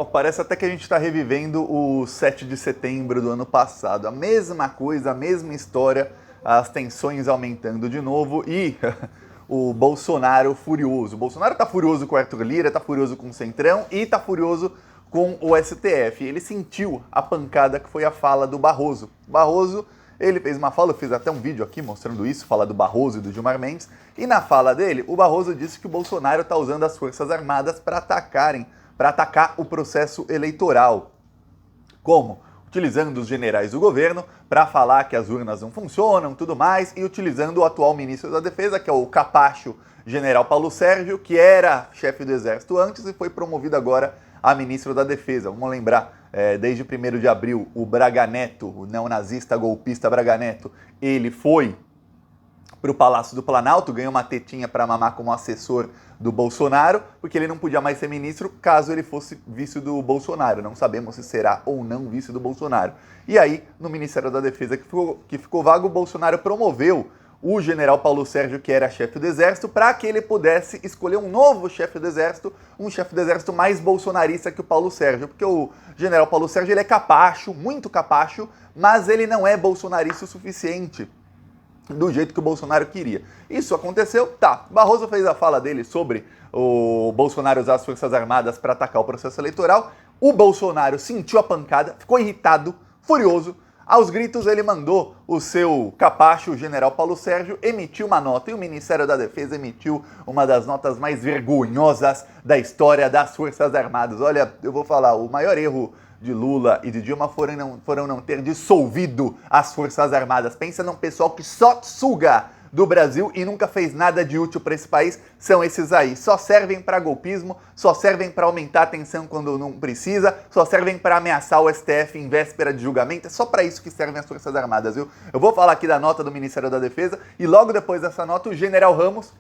Parece até que a gente está revivendo o 7 de setembro do ano passado. A mesma coisa, a mesma história, as tensões aumentando de novo e o Bolsonaro furioso. O Bolsonaro está furioso com o Arthur Lira, está furioso com o Centrão e está furioso com o STF. Ele sentiu a pancada que foi a fala do Barroso. Barroso, ele fez uma fala, eu fiz até um vídeo aqui mostrando isso, fala do Barroso e do Gilmar Mendes, e na fala dele, o Barroso disse que o Bolsonaro está usando as Forças Armadas para atacar o processo eleitoral. Como? Utilizando os generais do governo para falar que as urnas não funcionam, tudo mais, e utilizando o atual ministro da Defesa, que é o capacho general Paulo Sérgio, que era chefe do Exército antes e foi promovido agora a ministro da Defesa. Vamos lembrar, desde 1º de abril, o Braga Neto, o neonazista golpista Braga Neto, ele foi para o Palácio do Planalto, ganhou uma tetinha para mamar como assessor do Bolsonaro, porque ele não podia mais ser ministro caso ele fosse vice do Bolsonaro. Não sabemos se será ou não vice do Bolsonaro. E aí, no Ministério da Defesa que ficou vago, o Bolsonaro promoveu o general Paulo Sérgio, que era chefe do Exército, para que ele pudesse escolher um novo chefe do Exército, um chefe do Exército mais bolsonarista que o Paulo Sérgio, porque o general Paulo Sérgio ele é capacho, muito capacho, mas ele não é bolsonarista o suficiente do jeito que o Bolsonaro queria. Isso aconteceu? Tá. Barroso fez a fala dele sobre o Bolsonaro usar as Forças Armadas para atacar o processo eleitoral. O Bolsonaro sentiu a pancada, ficou irritado, furioso. Aos gritos, ele mandou o seu capacho, o general Paulo Sérgio, emitir uma nota. E o Ministério da Defesa emitiu uma das notas mais vergonhosas da história das Forças Armadas. Olha, eu vou falar, o maior erro de Lula e de Dilma foram não ter dissolvido as Forças Armadas. Pensa num pessoal que só suga do Brasil e nunca fez nada de útil para esse país, são esses aí. Só servem para golpismo, só servem para aumentar a tensão quando não precisa, só servem para ameaçar o STF em véspera de julgamento. É só para isso que servem as Forças Armadas, viu? Eu vou falar aqui da nota do Ministério da Defesa e logo depois dessa nota o general Ramos,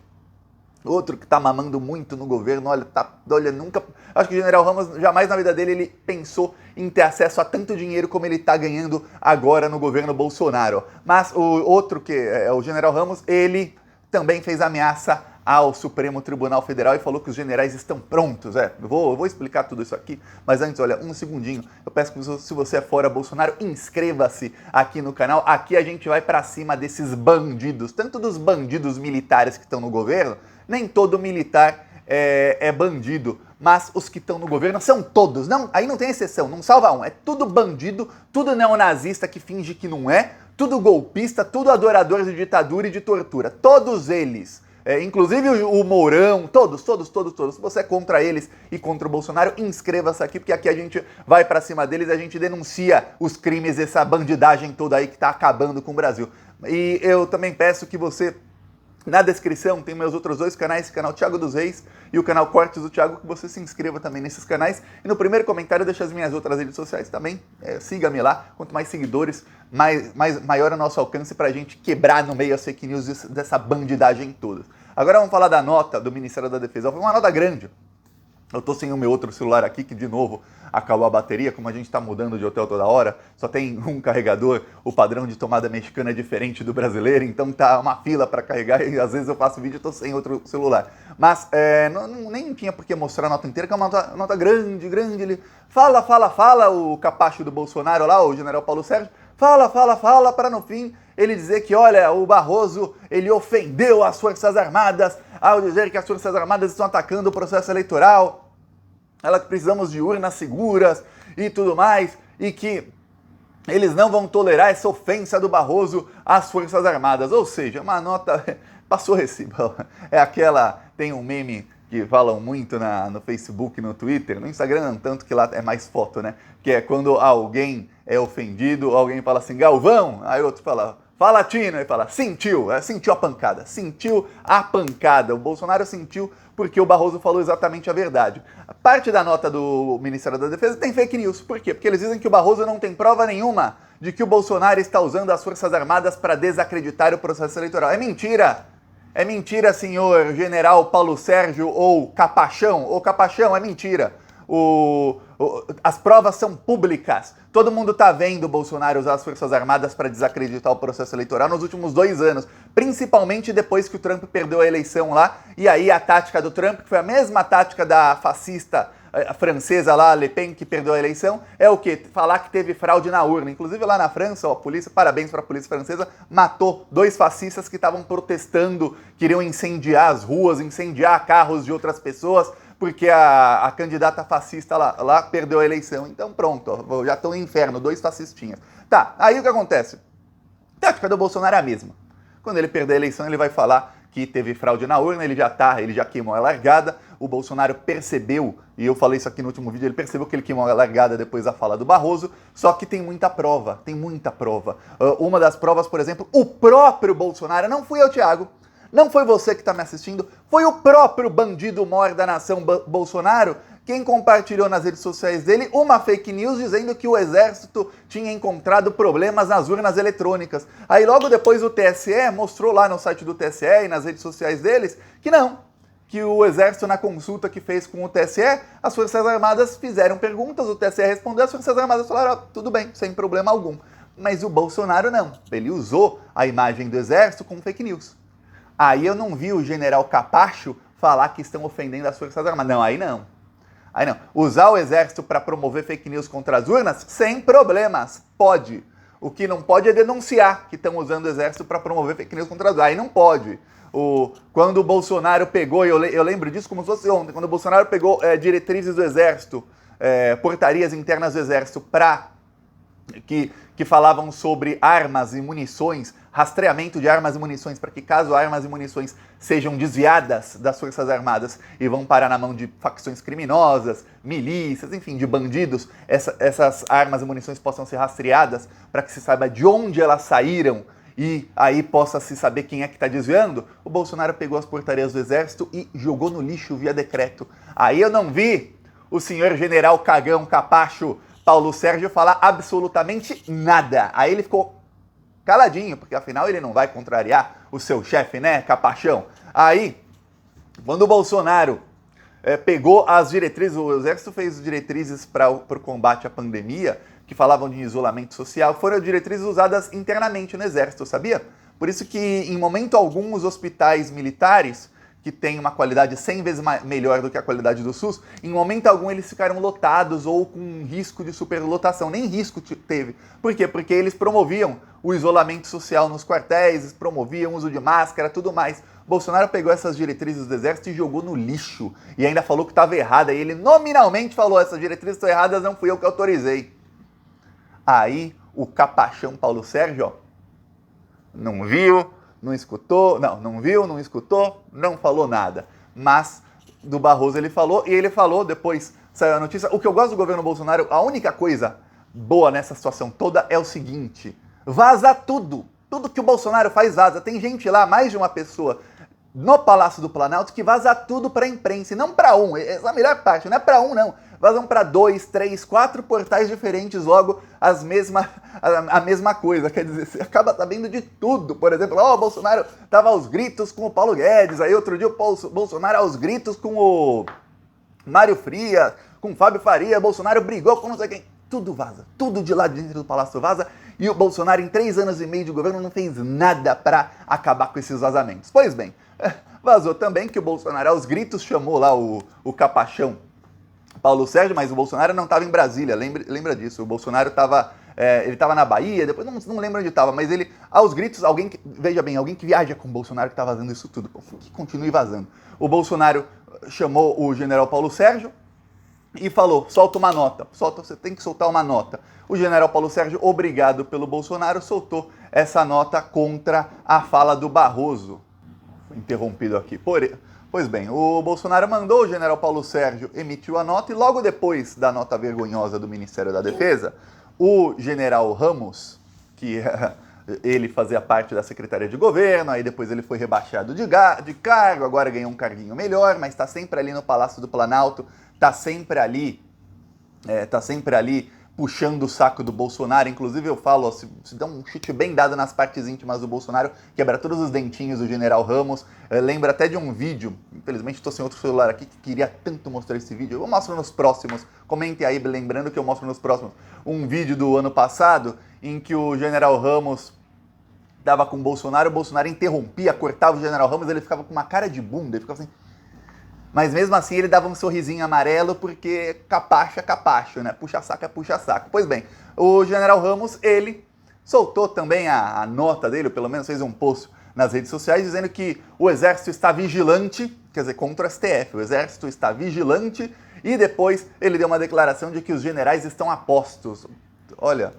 outro que tá mamando muito no governo, olha, nunca... Acho que o general Ramos, jamais na vida dele, ele pensou em ter acesso a tanto dinheiro como ele tá ganhando agora no governo Bolsonaro. Mas o outro, que é o general Ramos, ele também fez ameaça ao Supremo Tribunal Federal e falou que os generais estão prontos. Eu vou explicar tudo isso aqui, mas antes, olha, um segundinho. Eu peço que se você é fora Bolsonaro, inscreva-se aqui no canal. Aqui a gente vai pra cima desses bandidos, tanto dos bandidos militares que estão no governo. Nem todo militar é bandido, mas os que estão no governo são todos. Não, aí não tem exceção, não salva um. É tudo bandido, tudo neonazista que finge que não é, tudo golpista, tudo adorador de ditadura e de tortura. Todos eles, inclusive o Mourão, todos. Se você é contra eles e contra o Bolsonaro, inscreva-se aqui, porque aqui a gente vai pra cima deles e a gente denuncia os crimes, essa bandidagem toda aí que tá acabando com o Brasil. E eu também peço que você... Na descrição tem meus outros dois canais, o canal Thiago dos Reis e o canal Cortes do Thiago, que você se inscreva também nesses canais. E no primeiro comentário deixa as minhas outras redes sociais também, siga-me lá. Quanto mais seguidores, maior é o nosso alcance pra gente quebrar no meio as fake news dessa bandidagem toda. Agora vamos falar da nota do Ministério da Defesa. Foi uma nota grande. Eu tô sem o meu outro celular aqui, que de novo acabou a bateria, como a gente tá mudando de hotel toda hora, só tem um carregador, o padrão de tomada mexicana é diferente do brasileiro, então tá uma fila para carregar e às vezes eu faço vídeo e tô sem outro celular. Mas nem tinha por que mostrar a nota inteira, que é uma nota grande, ele fala, o capacho do Bolsonaro lá, o general Paulo Sérgio, fala, para no fim ele dizer que, olha, o Barroso, ele ofendeu as Forças Armadas ao dizer que as Forças Armadas estão atacando o processo eleitoral, ela que precisamos de urnas seguras e tudo mais, e que eles não vão tolerar essa ofensa do Barroso às Forças Armadas. Ou seja, uma nota... Passou recibo. É aquela... Tem um meme que falam muito no Facebook, no Twitter, no Instagram não tanto, que lá é mais foto, né? Que é quando alguém é ofendido, alguém fala assim, Galvão, aí outro fala Tino, aí fala, sentiu a pancada, o Bolsonaro sentiu porque o Barroso falou exatamente a verdade. A parte da nota do Ministério da Defesa tem fake news, por quê? Porque eles dizem que o Barroso não tem prova nenhuma de que o Bolsonaro está usando as Forças Armadas para desacreditar o processo eleitoral. É mentira, senhor general Paulo Sérgio ou Capachão, é mentira. As provas são públicas. Todo mundo tá vendo o Bolsonaro usar as Forças Armadas para desacreditar o processo eleitoral nos últimos 2 anos, principalmente depois que o Trump perdeu a eleição lá, e aí a tática do Trump, que foi a mesma tática da fascista a francesa lá, Le Pen, que perdeu a eleição, é o quê? Falar que teve fraude na urna. Inclusive lá na França, ó, a polícia, parabéns para a polícia francesa, matou 2 fascistas que estavam protestando, queriam incendiar as ruas, incendiar carros de outras pessoas, porque a candidata fascista lá perdeu a eleição. Então pronto, ó, já estão no inferno, 2 fascistinhas. Tá, aí o que acontece? A tática do Bolsonaro é a mesma. Quando ele perder a eleição, ele vai falar que teve fraude na urna, ele já queimou a largada. O Bolsonaro percebeu, e eu falei isso aqui no último vídeo, ele percebeu que ele queimou a largada depois da fala do Barroso, só que tem muita prova, uma das provas, por exemplo, o próprio Bolsonaro, não fui eu, Thiago, não foi você que está me assistindo, foi o próprio bandido maior da nação, Bolsonaro, quem compartilhou nas redes sociais dele uma fake news dizendo que o Exército tinha encontrado problemas nas urnas eletrônicas. Aí logo depois o TSE mostrou lá no site do TSE e nas redes sociais deles que não, que o Exército, na consulta que fez com o TSE, as Forças Armadas fizeram perguntas, o TSE respondeu, as Forças Armadas falaram, tudo bem, sem problema algum. Mas o Bolsonaro não, ele usou a imagem do Exército como fake news. Aí eu não vi o general Capacho falar que estão ofendendo as Forças Armadas. Não, aí não. Aí não. Usar o Exército para promover fake news contra as urnas, sem problemas. Pode. O que não pode é denunciar que estão usando o Exército para promover fake news contra as urnas. Aí não pode. Quando o Bolsonaro pegou, eu lembro disso como se fosse ontem, quando o Bolsonaro pegou diretrizes do Exército, portarias internas do Exército que falavam sobre armas e munições, rastreamento de armas e munições, para que caso armas e munições sejam desviadas das Forças Armadas e vão parar na mão de facções criminosas, milícias, enfim, de bandidos, essas armas e munições possam ser rastreadas para que se saiba de onde elas saíram e aí possa se saber quem é que está desviando. O Bolsonaro pegou as portarias do Exército e jogou no lixo via decreto. Aí eu não vi o senhor general cagão, capacho, Paulo Sérgio falar absolutamente nada. Aí ele ficou caladinho, porque afinal ele não vai contrariar o seu chefe, né, capachão? Aí, quando o Bolsonaro pegou as diretrizes, o Exército fez diretrizes para o combate à pandemia, que falavam de isolamento social, foram diretrizes usadas internamente no Exército, sabia? Por isso que, em momento algum, os hospitais militares, que tem uma qualidade 100 vezes melhor do que a qualidade do SUS, em momento algum eles ficaram lotados ou com risco de superlotação. Nem risco teve. Por quê? Porque eles promoviam o isolamento social nos quartéis, promoviam o uso de máscara, tudo mais. Bolsonaro pegou essas diretrizes do Exército e jogou no lixo. E ainda falou que estava errada. E ele nominalmente falou, essas diretrizes estão erradas, não fui eu que autorizei. Aí o capachão Paulo Sérgio, ó, não viu, não escutou, não viu, não escutou, não falou nada. Mas do Barroso ele falou, e ele falou, depois saiu a notícia. O que eu gosto do governo Bolsonaro, a única coisa boa nessa situação toda é o seguinte, vaza tudo. Tudo que o Bolsonaro faz vaza. Tem gente lá, mais de uma pessoa, no Palácio do Planalto, que vaza tudo para a imprensa, e não para um. Essa é a melhor parte, não é para um, não. Vazam para 2, 3, 4 portais diferentes, logo a mesma coisa. Quer dizer, você acaba sabendo de tudo. Por exemplo, o Bolsonaro estava aos gritos com o Paulo Guedes, aí outro dia o Bolsonaro aos gritos com o Mário Frias, com o Fábio Faria, Bolsonaro brigou com não sei quem. Tudo vaza, tudo de lá dentro do Palácio vaza, e o Bolsonaro em 3 anos e meio de governo não fez nada para acabar com esses vazamentos. Pois bem, vazou também que o Bolsonaro aos gritos chamou lá o capachão Paulo Sérgio, mas o Bolsonaro não estava em Brasília, lembra disso. O Bolsonaro estava na Bahia, depois não lembro onde estava, mas ele, aos gritos, veja bem, alguém que viaja com o Bolsonaro que está vazando isso tudo, que continue vazando. O Bolsonaro chamou o general Paulo Sérgio e falou, solta uma nota, você tem que soltar uma nota. O general Paulo Sérgio, obrigado pelo Bolsonaro, soltou essa nota contra a fala do Barroso. Foi interrompido aqui. Pois bem, o Bolsonaro mandou o general Paulo Sérgio, emitiu a nota, e logo depois da nota vergonhosa do Ministério da Defesa, o general Ramos, que ele fazia parte da Secretaria de Governo, aí depois ele foi rebaixado de cargo, agora ganhou um carguinho melhor, mas está sempre ali no Palácio do Planalto, está sempre ali puxando o saco do Bolsonaro. Inclusive eu falo, se dá um chute bem dado nas partes íntimas do Bolsonaro, quebra todos os dentinhos do general Ramos. Lembra até de um vídeo, infelizmente estou sem outro celular aqui, que queria tanto mostrar esse vídeo, eu mostro nos próximos, comentem aí, lembrando que eu mostro nos próximos, um vídeo do ano passado, em que o general Ramos estava com o Bolsonaro interrompia, cortava o general Ramos, ele ficava com uma cara de bunda, ele ficava assim... mas mesmo assim ele dava um sorrisinho amarelo porque capacho é capacho, né? Puxa-saco é puxa-saco. Pois bem, o general Ramos, ele soltou também a nota dele, ou pelo menos fez um post nas redes sociais, dizendo que o Exército está vigilante, quer dizer, contra o STF, o Exército está vigilante, e depois ele deu uma declaração de que os generais estão a postos. Olha,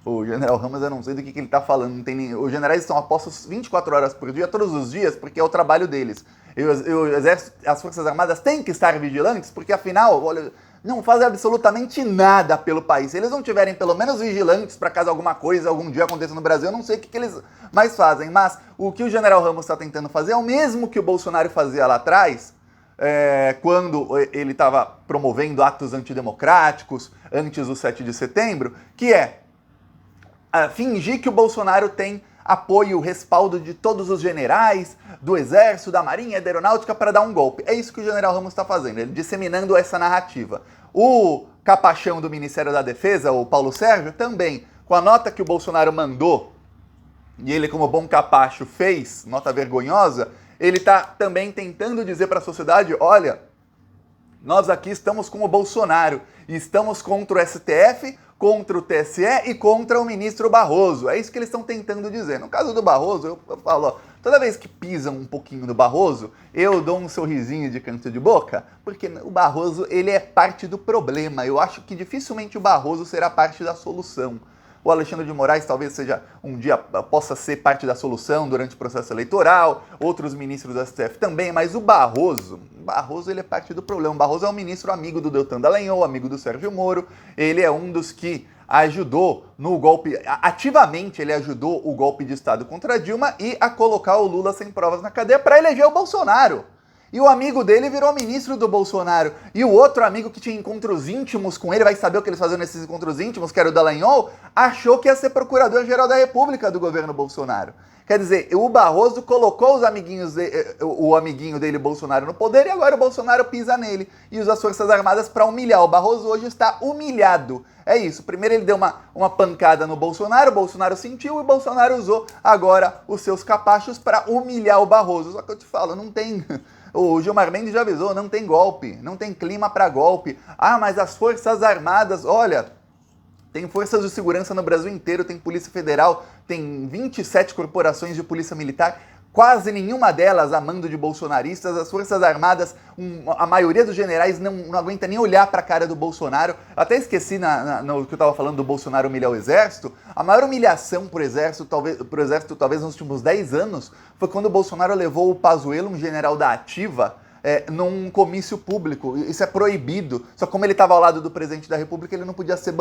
o general Ramos, eu não sei do que ele está falando, não tem nem... Os generais estão a postos 24 horas por dia, todos os dias, porque é o trabalho deles. E o Exército, as Forças Armadas têm que estar vigilantes, porque afinal, olha, não fazem absolutamente nada pelo país. Se eles não tiverem pelo menos vigilantes para caso alguma coisa algum dia aconteça no Brasil, eu não sei o que eles mais fazem. Mas o que o general Ramos está tentando fazer é o mesmo que o Bolsonaro fazia lá atrás, quando ele estava promovendo atos antidemocráticos antes do 7 de setembro, que é fingir que o Bolsonaro tem apoio, respaldo de todos os generais, do Exército, da Marinha, da Aeronáutica para dar um golpe. É isso que o general Ramos está fazendo, ele disseminando essa narrativa. O capachão do Ministério da Defesa, o Paulo Sérgio, também, com a nota que o Bolsonaro mandou, e ele como bom capacho fez, nota vergonhosa, ele está também tentando dizer para a sociedade, olha, nós aqui estamos com o Bolsonaro, e estamos contra o STF, contra o TSE e contra o ministro Barroso. É isso que eles estão tentando dizer. No caso do Barroso, eu falo, ó, toda vez que pisam um pouquinho no Barroso, eu dou um sorrisinho de canto de boca, porque o Barroso, ele é parte do problema. Eu acho que dificilmente o Barroso será parte da solução. O Alexandre de Moraes talvez seja um dia possa ser parte da solução durante o processo eleitoral, outros ministros do STF também, mas o Barroso ele é parte do problema. O Barroso é um ministro amigo do Deltan Dallagnol, amigo do Sérgio Moro, ele é um dos que ajudou no golpe, ativamente ele ajudou o golpe de Estado contra Dilma e a colocar o Lula sem provas na cadeia para eleger o Bolsonaro. E o amigo dele virou ministro do Bolsonaro. E o outro amigo que tinha encontros íntimos com ele, vai saber o que eles faziam nesses encontros íntimos, que era o Dallagnol, achou que ia ser procurador-geral da República do governo Bolsonaro. Quer dizer, o Barroso colocou os amiguinhos o amiguinho dele, Bolsonaro, no poder, e agora o Bolsonaro pisa nele e usa as Forças Armadas para humilhar. O Barroso hoje está humilhado. É isso. Primeiro ele deu uma pancada no Bolsonaro, o Bolsonaro sentiu e o Bolsonaro usou agora os seus capachos para humilhar o Barroso. Só que eu te falo, não tem... O Gilmar Mendes já avisou, não tem golpe, não tem clima para golpe. Ah, mas as Forças Armadas, olha, tem forças de segurança no Brasil inteiro, tem Polícia Federal, tem 27 corporações de Polícia Militar, quase nenhuma delas a mando de bolsonaristas. As Forças Armadas, a maioria dos generais não aguenta nem olhar para a cara do Bolsonaro. Até esqueci no que eu estava falando do Bolsonaro humilhar o Exército. A maior humilhação para o Exército, talvez nos últimos 10 anos, foi quando o Bolsonaro levou o Pazuello, um general da Ativa, num comício público. Isso é proibido. Só como ele estava ao lado do presidente da República, ele não podia ser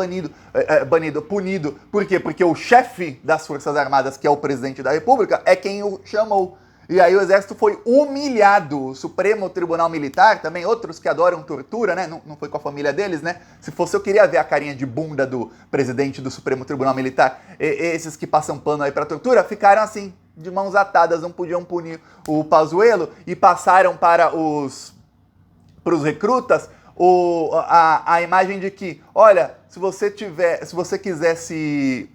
punido. Por quê? Porque o chefe das Forças Armadas, que é o presidente da República, é quem o chamou. E aí o Exército foi humilhado. O Supremo Tribunal Militar, também outros que adoram tortura, né? Não foi com a família deles, né? Se fosse, eu queria ver a carinha de bunda do presidente do Supremo Tribunal Militar. Esses que passam pano aí pra tortura, ficaram assim, de mãos atadas, não podiam punir o Pazuello e passaram para os recrutas a imagem de que, olha, se você quiser se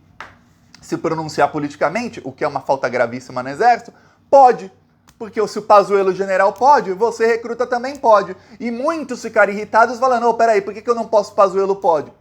pronunciar politicamente, o que é uma falta gravíssima no Exército, pode. Porque se o Pazuello general pode, você recruta também pode. E muitos ficaram irritados falando, oh, peraí, por que eu não posso, Pazuello pode?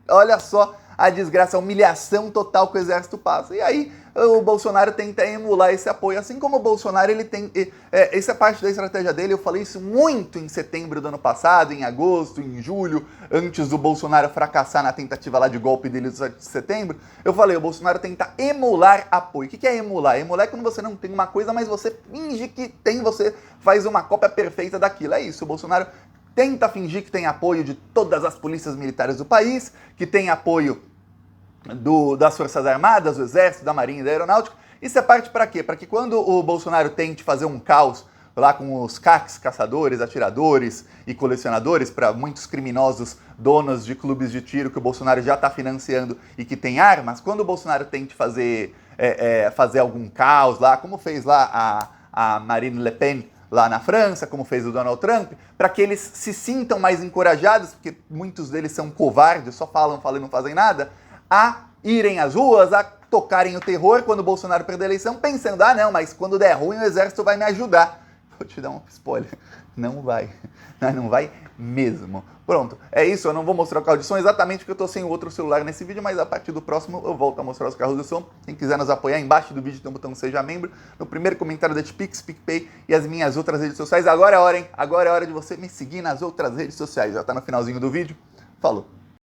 Olha só a desgraça, a humilhação total que o Exército passa. E aí o Bolsonaro tenta emular esse apoio. Assim como o Bolsonaro, ele tem... essa é parte da estratégia dele, eu falei isso muito em setembro do ano passado, em agosto, em julho, antes do Bolsonaro fracassar na tentativa lá de golpe dele do 7 de setembro. Eu falei, o Bolsonaro tenta emular apoio. O que é emular? Emular é quando você não tem uma coisa, mas você finge que tem, você faz uma cópia perfeita daquilo. É isso, o Bolsonaro tenta fingir que tem apoio de todas as polícias militares do país, que tem apoio das Forças Armadas, do Exército, da Marinha e da Aeronáutica. Isso é parte para quê? Para que quando o Bolsonaro tente fazer um caos lá com os CACs, caçadores, atiradores e colecionadores, para muitos criminosos donos de clubes de tiro que o Bolsonaro já está financiando e que tem armas, quando o Bolsonaro tente fazer algum caos lá, como fez lá a Marine Le Pen lá na França, como fez o Donald Trump, para que eles se sintam mais encorajados, porque muitos deles são covardes, só falam e não fazem nada, a irem às ruas, a tocarem o terror quando o Bolsonaro perder a eleição, pensando, ah não, mas quando der ruim o Exército vai me ajudar. vou te dar um spoiler. Não vai. Não vai mesmo. Pronto, é isso. Eu não vou mostrar o carro de som exatamente porque eu tô sem o outro celular nesse vídeo, mas a partir do próximo eu volto a mostrar os carros de som. Quem quiser nos apoiar, embaixo do vídeo tem um botão Seja Membro. No primeiro comentário da Pix, PicPay e as minhas outras redes sociais. Agora é a hora, hein? Agora é a hora de você me seguir nas outras redes sociais. Já tá no finalzinho do vídeo. Falou!